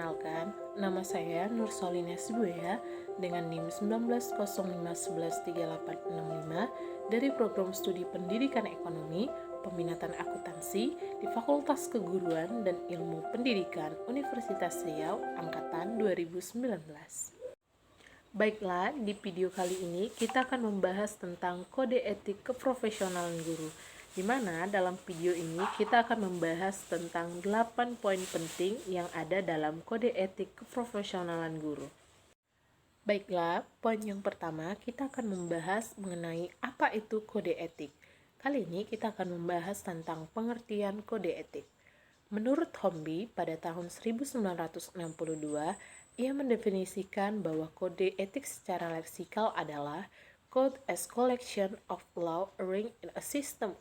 Perkenalkan, nama saya Nur Solina Sibuya dengan NIM 1905113865 dari Program Studi Pendidikan Ekonomi, Peminatan Akuntansi di Fakultas Keguruan dan Ilmu Pendidikan Universitas Riau Angkatan 2019. Baiklah, di video kali ini kita akan membahas tentang kode etik keprofesionalan guru, di mana dalam video ini kita akan membahas tentang 8 poin penting yang ada dalam kode etik keprofesionalan guru. Baiklah, poin yang pertama kita akan membahas mengenai apa itu kode etik. Kali ini kita akan membahas tentang pengertian kode etik. Menurut Homby, pada tahun 1962, ia mendefinisikan bahwa kode etik secara leksikal adalah code as collection of law arranged in a system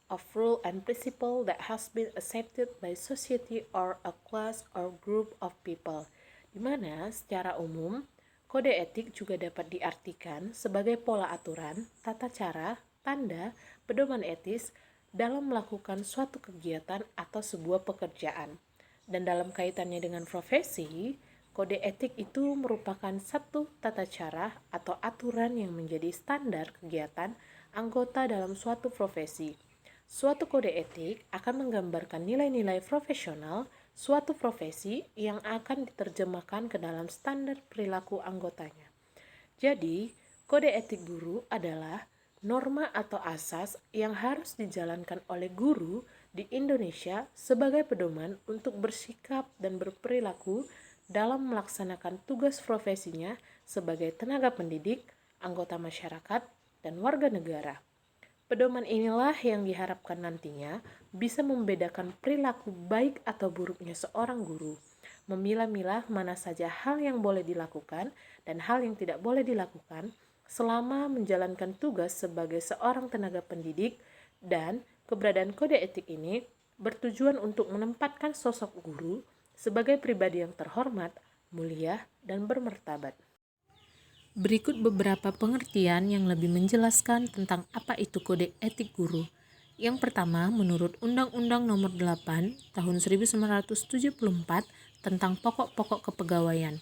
of rule and principle that has been accepted by society or a class or group of people, di mana secara umum kode etik juga dapat diartikan sebagai pola aturan, tata cara, tanda, pedoman etis dalam melakukan suatu kegiatan atau sebuah pekerjaan. Dan dalam kaitannya dengan profesi, kode etik itu merupakan satu tata cara atau aturan yang menjadi standar kegiatan anggota dalam suatu profesi. Suatu kode etik akan menggambarkan nilai-nilai profesional suatu profesi yang akan diterjemahkan ke dalam standar perilaku anggotanya. Jadi, kode etik guru adalah norma atau asas yang harus dijalankan oleh guru di Indonesia sebagai pedoman untuk bersikap dan berperilaku dalam melaksanakan tugas profesinya sebagai tenaga pendidik, anggota masyarakat, dan warga negara. Pedoman inilah yang diharapkan nantinya bisa membedakan perilaku baik atau buruknya seorang guru, memilah-milah mana saja hal yang boleh dilakukan dan hal yang tidak boleh dilakukan selama menjalankan tugas sebagai seorang tenaga pendidik, dan keberadaan kode etik ini bertujuan untuk menempatkan sosok guru sebagai pribadi yang terhormat, mulia, dan bermartabat. Berikut beberapa pengertian yang lebih menjelaskan tentang apa itu kode etik guru. Yang pertama, menurut Undang-Undang Nomor 8 Tahun 1974 tentang Pokok-pokok Kepegawaian.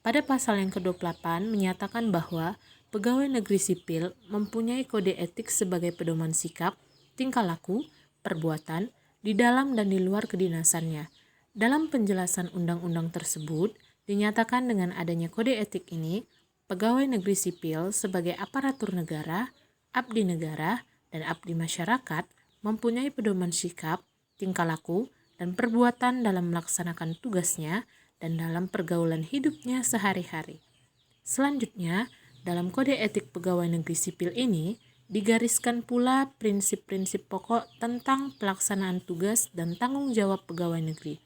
Pada pasal yang ke-28 menyatakan bahwa pegawai negeri sipil mempunyai kode etik sebagai pedoman sikap, tingkah laku, perbuatan, di dalam dan di luar kedinasannya. Dalam penjelasan undang-undang tersebut, dinyatakan dengan adanya kode etik ini, pegawai negeri sipil sebagai aparatur negara, abdi negara, dan abdi masyarakat mempunyai pedoman sikap, tingkah laku, dan perbuatan dalam melaksanakan tugasnya dan dalam pergaulan hidupnya sehari-hari. Selanjutnya, dalam kode etik pegawai negeri sipil ini digariskan pula prinsip-prinsip pokok tentang pelaksanaan tugas dan tanggung jawab pegawai negeri.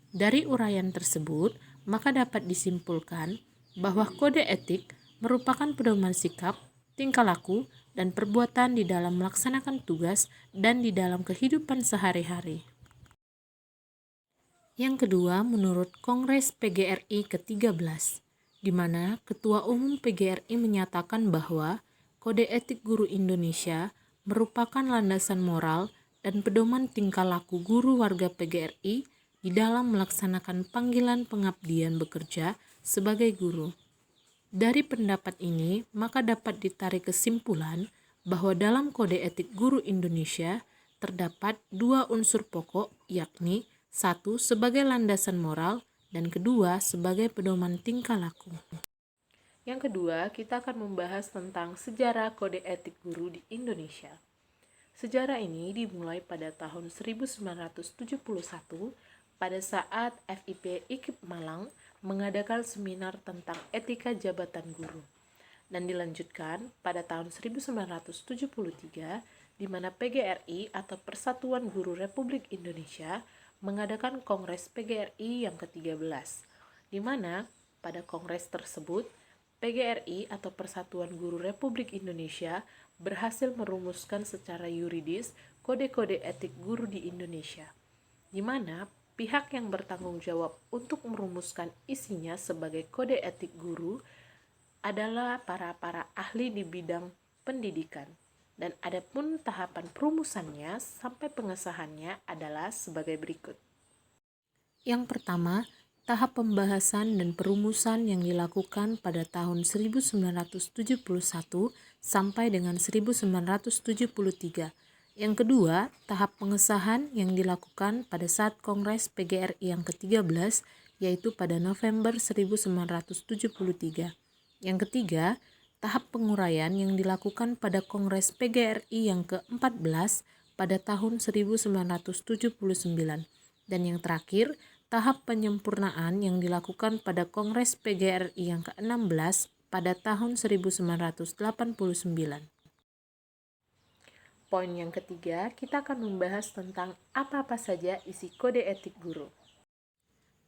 Dari uraian tersebut, maka dapat disimpulkan bahwa kode etik merupakan pedoman sikap, tingkah laku, dan perbuatan di dalam melaksanakan tugas dan di dalam kehidupan sehari-hari. Yang kedua, menurut Kongres PGRI ke-13, di mana Ketua Umum PGRI menyatakan bahwa Kode Etik Guru Indonesia merupakan landasan moral dan pedoman tingkah laku guru warga PGRI di dalam melaksanakan panggilan pengabdian bekerja sebagai guru. Dari pendapat ini, maka dapat ditarik kesimpulan bahwa dalam Kode Etik Guru Indonesia terdapat dua unsur pokok, yakni satu sebagai landasan moral dan kedua sebagai pedoman tingkah laku. Yang kedua, kita akan membahas tentang sejarah kode etik guru di Indonesia. Sejarah ini dimulai pada tahun 1971 pada saat FIP IKIP Malang mengadakan seminar tentang etika jabatan guru, dan dilanjutkan pada tahun 1973 di mana PGRI atau Persatuan Guru Republik Indonesia mengadakan Kongres PGRI yang ke-13, di mana pada kongres tersebut PGRI atau Persatuan Guru Republik Indonesia berhasil merumuskan secara yuridis kode-kode etik guru di Indonesia, di mana pihak yang bertanggung jawab untuk merumuskan isinya sebagai kode etik guru adalah para ahli di bidang pendidikan. Dan adapun tahapan perumusannya sampai pengesahannya adalah sebagai berikut. Yang pertama, tahap pembahasan dan perumusan yang dilakukan pada tahun 1971 sampai dengan 1973. Yang kedua, tahap pengesahan yang dilakukan pada saat Kongres PGRI yang ke-13, yaitu pada November 1973. Yang ketiga, tahap penguraian yang dilakukan pada Kongres PGRI yang ke-14 pada tahun 1979. Dan yang terakhir, tahap penyempurnaan yang dilakukan pada Kongres PGRI yang ke-16 pada tahun 1989. Poin yang ketiga, kita akan membahas tentang apa-apa saja isi kode etik guru.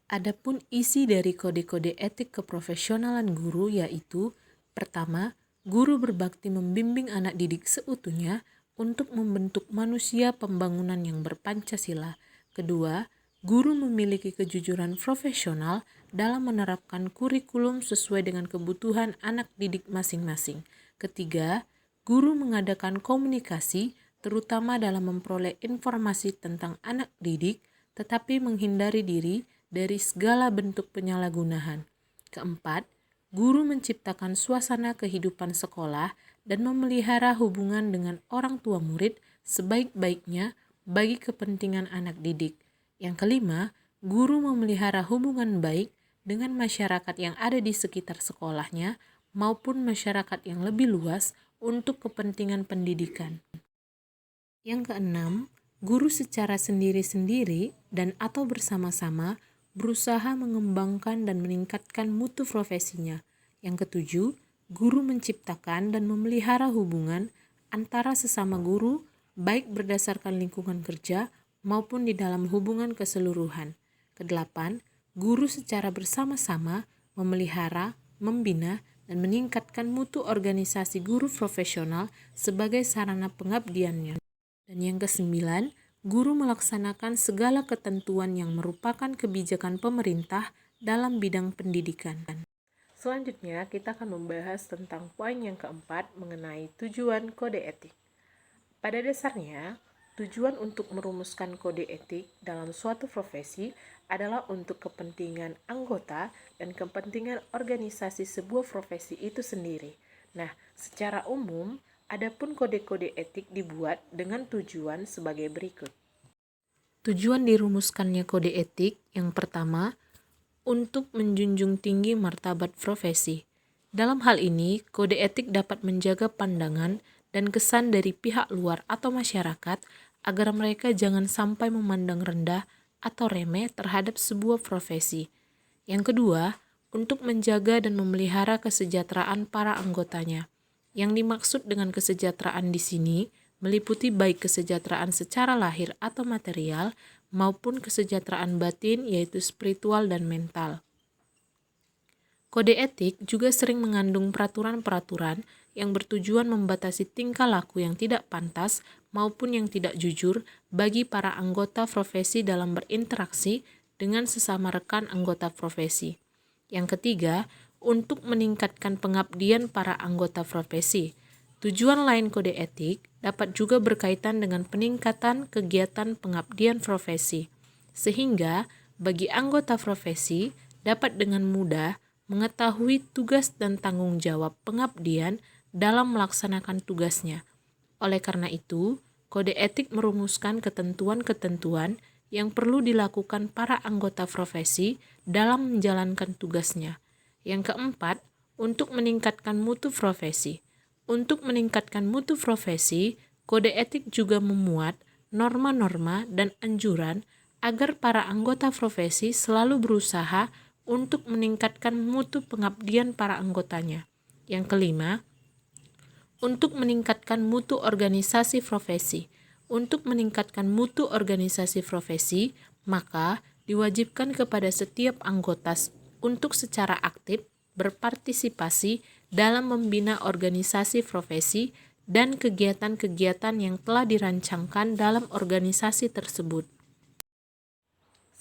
Adapun isi dari kode-kode etik keprofesionalan guru yaitu: pertama, guru berbakti membimbing anak didik seutuhnya untuk membentuk manusia pembangunan yang berpancasila. Kedua, guru memiliki kejujuran profesional dalam menerapkan kurikulum sesuai dengan kebutuhan anak didik masing-masing. Ketiga, guru mengadakan komunikasi terutama dalam memperoleh informasi tentang anak didik, tetapi menghindari diri dari segala bentuk penyalahgunaan. Keempat, guru menciptakan suasana kehidupan sekolah dan memelihara hubungan dengan orang tua murid sebaik-baiknya bagi kepentingan anak didik. Yang kelima, guru memelihara hubungan baik dengan masyarakat yang ada di sekitar sekolahnya maupun masyarakat yang lebih luas untuk kepentingan pendidikan. Yang keenam, guru secara sendiri-sendiri dan atau bersama-sama berusaha mengembangkan dan meningkatkan mutu profesinya. Yang ketujuh, guru menciptakan dan memelihara hubungan antara sesama guru baik berdasarkan lingkungan kerja maupun di dalam hubungan keseluruhan. Kedelapan, guru secara bersama-sama memelihara, membina, dan meningkatkan mutu organisasi guru profesional sebagai sarana pengabdiannya. Dan yang kesembilan, guru melaksanakan segala ketentuan yang merupakan kebijakan pemerintah dalam bidang pendidikan. Selanjutnya, kita akan membahas tentang poin yang keempat mengenai tujuan kode etik. Pada dasarnya, tujuan untuk merumuskan kode etik dalam suatu profesi adalah untuk kepentingan anggota dan kepentingan organisasi sebuah profesi itu sendiri. Nah, secara umum, adapun kode-kode etik dibuat dengan tujuan sebagai berikut. Tujuan dirumuskannya kode etik yang pertama, untuk menjunjung tinggi martabat profesi. Dalam hal ini, kode etik dapat menjaga pandangan dan kesan dari pihak luar atau masyarakat agar mereka jangan sampai memandang rendah atau remeh terhadap sebuah profesi. Yang kedua, untuk menjaga dan memelihara kesejahteraan para anggotanya. Yang dimaksud dengan kesejahteraan di sini meliputi baik kesejahteraan secara lahir atau material maupun kesejahteraan batin yaitu spiritual dan mental. Kode etik juga sering mengandung peraturan-peraturan yang bertujuan membatasi tingkah laku yang tidak pantas maupun yang tidak jujur bagi para anggota profesi dalam berinteraksi dengan sesama rekan anggota profesi. Yang ketiga, untuk meningkatkan pengabdian para anggota profesi. Tujuan lain kode etik dapat juga berkaitan dengan peningkatan kegiatan pengabdian profesi, sehingga bagi anggota profesi dapat dengan mudah mengetahui tugas dan tanggung jawab pengabdian dalam melaksanakan tugasnya. Oleh karena itu, kode etik merumuskan ketentuan-ketentuan yang perlu dilakukan para anggota profesi dalam menjalankan tugasnya. Yang keempat, untuk meningkatkan mutu profesi. Untuk meningkatkan mutu profesi, kode etik juga memuat norma-norma dan anjuran agar para anggota profesi selalu berusaha untuk meningkatkan mutu pengabdian para anggotanya. Yang kelima, untuk meningkatkan mutu organisasi profesi. Untuk meningkatkan mutu organisasi profesi, maka diwajibkan kepada setiap anggota untuk secara aktif berpartisipasi dalam membina organisasi profesi dan kegiatan-kegiatan yang telah dirancangkan dalam organisasi tersebut.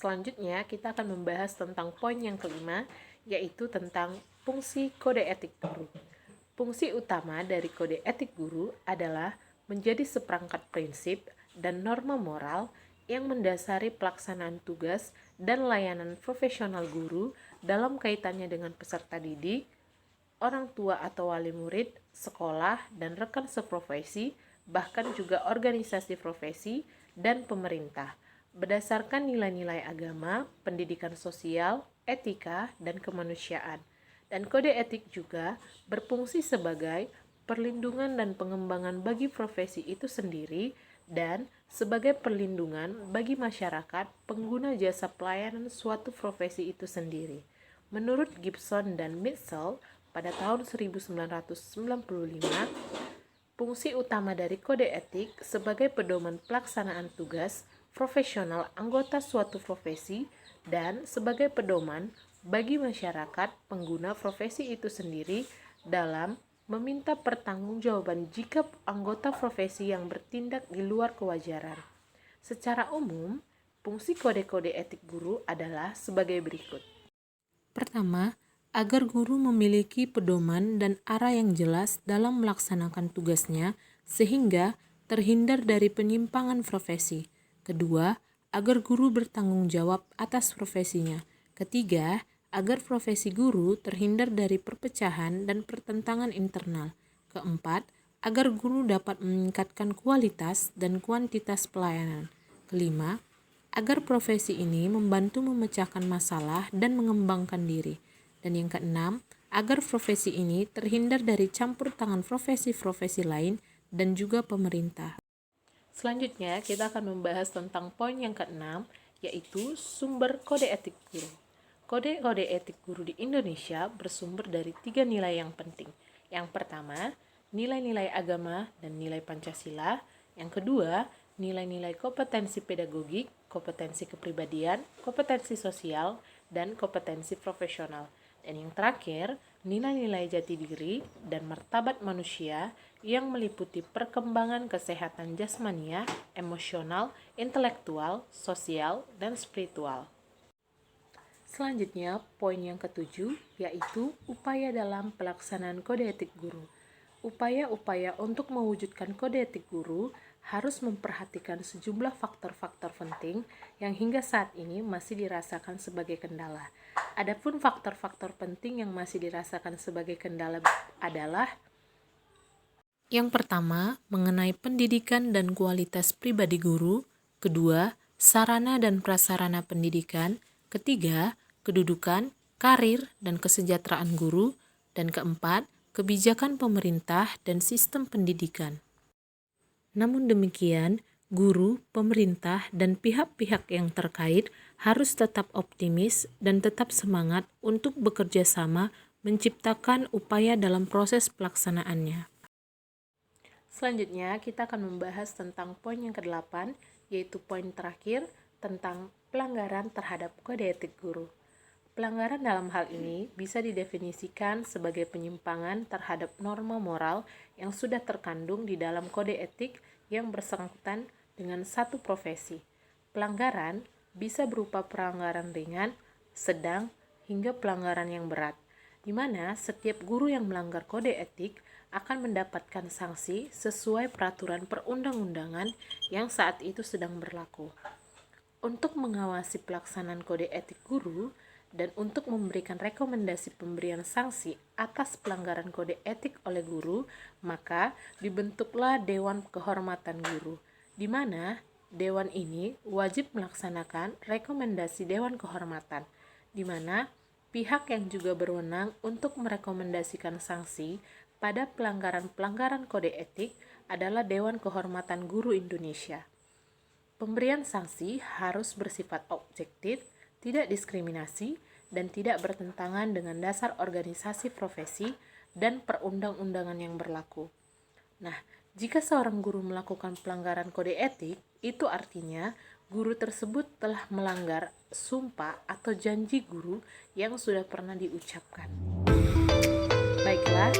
Selanjutnya, kita akan membahas tentang poin yang kelima, yaitu tentang fungsi kode etik guru. Fungsi utama dari kode etik guru adalah menjadi seperangkat prinsip dan norma moral yang mendasari pelaksanaan tugas dan layanan profesional guru dalam kaitannya dengan peserta didik, orang tua atau wali murid, sekolah, dan rekan seprofesi, bahkan juga organisasi profesi dan pemerintah, berdasarkan nilai-nilai agama, pendidikan sosial, etika, dan kemanusiaan. Dan kode etik juga berfungsi sebagai perlindungan dan pengembangan bagi profesi itu sendiri dan sebagai perlindungan bagi masyarakat pengguna jasa pelayanan suatu profesi itu sendiri. Menurut Gibson dan Mitchell pada tahun 1995, fungsi utama dari kode etik sebagai pedoman pelaksanaan tugas profesional anggota suatu profesi dan sebagai pedoman bagi masyarakat pengguna profesi itu sendiri dalam meminta pertanggungjawaban jika anggota profesi yang bertindak di luar kewajaran. Secara umum, fungsi kode-kode etik guru adalah sebagai berikut. Pertama, agar guru memiliki pedoman dan arah yang jelas dalam melaksanakan tugasnya sehingga terhindar dari penyimpangan profesi. Kedua, agar guru bertanggung jawab atas profesinya. Ketiga, agar profesi guru terhindar dari perpecahan dan pertentangan internal. Keempat, agar guru dapat meningkatkan kualitas dan kuantitas pelayanan. Kelima, agar profesi ini membantu memecahkan masalah dan mengembangkan diri. Dan yang keenam, agar profesi ini terhindar dari campur tangan profesi-profesi lain dan juga pemerintah. Selanjutnya, kita akan membahas tentang poin yang keenam, yaitu sumber kode etik guru. Kode-kode etik guru di Indonesia bersumber dari 3 nilai yang penting. Yang pertama, nilai-nilai agama dan nilai Pancasila. Yang kedua, nilai-nilai kompetensi pedagogik, kompetensi kepribadian, kompetensi sosial, dan kompetensi profesional. Dan yang terakhir, nilai-nilai jati diri dan martabat manusia yang meliputi perkembangan kesehatan jasmania, emosional, intelektual, sosial, dan spiritual. Selanjutnya, poin yang ketujuh, yaitu upaya dalam pelaksanaan kode etik guru. Upaya-upaya untuk mewujudkan kode etik guru harus memperhatikan sejumlah faktor-faktor penting yang hingga saat ini masih dirasakan sebagai kendala. Adapun faktor-faktor penting yang masih dirasakan sebagai kendala adalah: yang pertama, mengenai pendidikan dan kualitas pribadi guru. Kedua, sarana dan prasarana pendidikan. Ketiga, kedudukan, karir, dan kesejahteraan guru. Dan keempat, kebijakan pemerintah dan sistem pendidikan. Namun demikian, guru, pemerintah, dan pihak-pihak yang terkait harus tetap optimis dan tetap semangat untuk bekerja sama menciptakan upaya dalam proses pelaksanaannya. Selanjutnya, kita akan membahas tentang poin yang ke-8, yaitu poin terakhir tentang pelanggaran terhadap kode etik guru. Pelanggaran dalam hal ini bisa didefinisikan sebagai penyimpangan terhadap norma moral yang sudah terkandung di dalam kode etik yang bersangkutan dengan satu profesi. Pelanggaran bisa berupa pelanggaran ringan, sedang, hingga pelanggaran yang berat, di mana setiap guru yang melanggar kode etik akan mendapatkan sanksi sesuai peraturan perundang-undangan yang saat itu sedang berlaku. Untuk mengawasi pelaksanaan kode etik guru dan untuk memberikan rekomendasi pemberian sanksi atas pelanggaran kode etik oleh guru, maka dibentuklah Dewan Kehormatan Guru, di mana Dewan ini wajib melaksanakan rekomendasi Dewan Kehormatan, di mana pihak yang juga berwenang untuk merekomendasikan sanksi pada pelanggaran-pelanggaran kode etik adalah Dewan Kehormatan Guru Indonesia. Pemberian sanksi harus bersifat objektif, tidak diskriminasi, dan tidak bertentangan dengan dasar organisasi profesi dan perundang-undangan yang berlaku. Nah, jika seorang guru melakukan pelanggaran kode etik, itu artinya guru tersebut telah melanggar sumpah atau janji guru yang sudah pernah diucapkan. Baiklah,